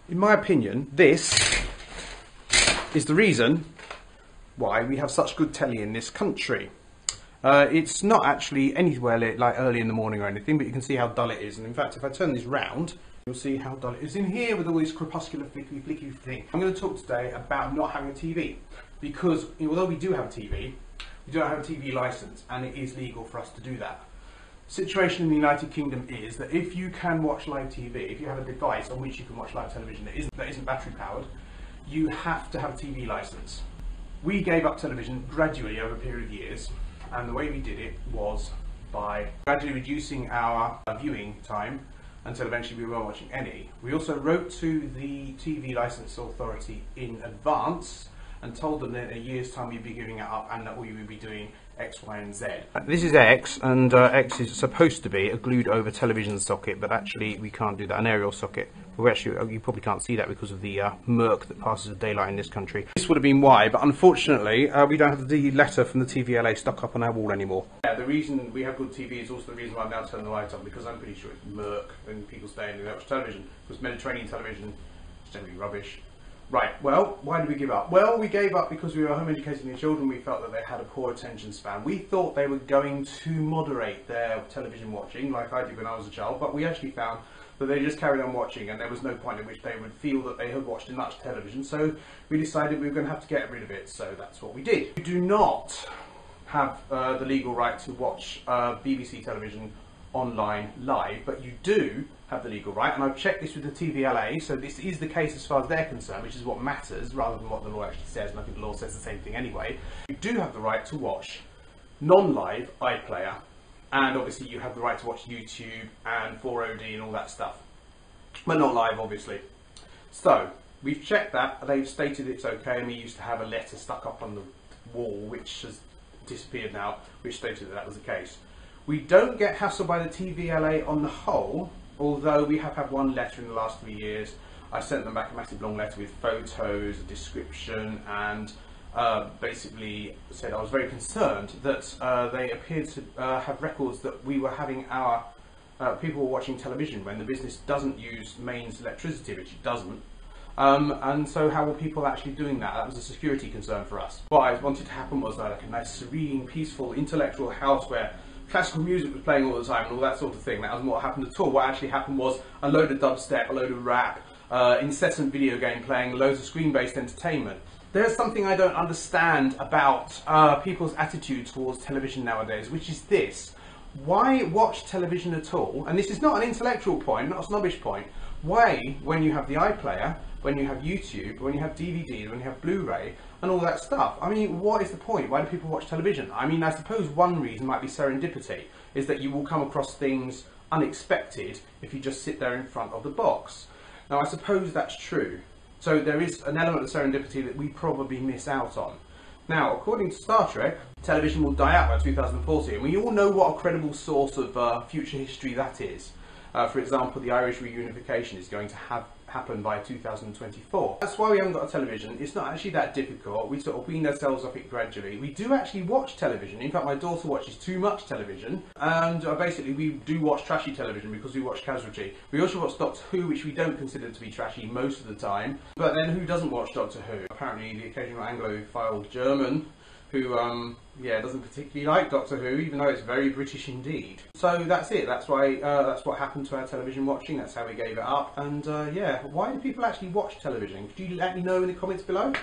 In my opinion, this is the reason why we have such good telly in this country. It's not actually anywhere like early in the morning or anything, but you can see how dull it is. And in fact, if I turn this round, you'll see how dull it is in here with all this crepuscular flicky thing. I'm going to talk today about not having a TV, because although we do have a TV, we don't have a TV license, and it is legal for us to do that. The situation in the United Kingdom is that if you can watch live TV, if you have a device on which you can watch live television that isn't battery powered, you have to have a TV license. We gave up television gradually over a period of years, and the way we did it was by gradually reducing our viewing time until eventually we weren't watching any. We also wrote to the TV Licence Authority in advance and told them that in a year's time we'd be giving it up and that we would be doing X, Y and Z. This is X, and X is supposed to be a glued over television socket, but actually we can't do that, an aerial socket. We actually, you probably can't see that because of the murk that passes with daylight in this country. This would have been Y, but unfortunately we don't have the letter from the TVLA stuck up on our wall anymore. Yeah, the reason we have good TV is also the reason why I'm now turning the light on, because I'm pretty sure it's murk when people stay in and watch television, because Mediterranean television is generally rubbish. Right, well, why did we give up? Well, we gave up because we were home educating the children. We felt that they had a poor attention span. We thought they were going to moderate their television watching, like I did when I was a child, but we actually found that they just carried on watching, and there was no point in which they would feel that they had watched enough television, so we decided we were going to have to get rid of it, so that's what we did. You do not have the legal right to watch BBC television online live, but you do have the legal right, and I've checked this with the TVLA, so this is the case as far as they're concerned, which is what matters rather than what the law actually says, and I think the law says the same thing anyway. You do have the right to watch non-live iPlayer, and obviously you have the right to watch YouTube and 4OD and all that stuff, but not live obviously. So we've checked that, they've stated it's okay, and we used to have a letter stuck up on the wall which has disappeared now, which stated that that was the case. We don't get hassled by the TVLA on the whole, although we have had one letter in the last 3 years. I sent them back a massive long letter with photos, a description, and basically said I was very concerned that they appeared to have records that we were having our people were watching television when the business doesn't use mains electricity, which it doesn't. And so how were people actually doing that? That was a security concern for us. What I wanted to happen was like a nice, serene, peaceful, intellectual house where classical music was playing all the time and all that sort of thing. That wasn't what happened at all. What actually happened was a load of dubstep, a load of rap, incessant video game playing, loads of screen-based entertainment. There's something I don't understand about people's attitude towards television nowadays, which is this. Why watch television at all? And this is not an intellectual point, not a snobbish point. Why, when you have the iPlayer, when you have YouTube, when you have DVDs, when you have Blu-Ray, and all that stuff? I mean, what is the point? Why do people watch television? I mean, I suppose one reason might be serendipity, is that you will come across things unexpected if you just sit there in front of the box. Now, I suppose that's true. So there is an element of serendipity that we probably miss out on. Now, according to Star Trek, television will die out by 2040, and we all know what a credible source of future history that is. For example, the Irish reunification is going to happen by 2024. That's why we haven't got a television. It's not actually that difficult. We sort of wean ourselves off it gradually. We do actually watch television. In fact, my daughter watches too much television, and basically we do watch trashy television because we watch Casualty. We also watch Doctor Who, which we don't consider to be trashy most of the time. But then who doesn't watch Doctor Who? Apparently the occasional Anglophile German who yeah, doesn't particularly like Doctor Who, even though it's very British indeed. So that's it. That's why that's what happened to our television watching. That's how we gave it up. And yeah, why do people actually watch television? Could you let me know in the comments below?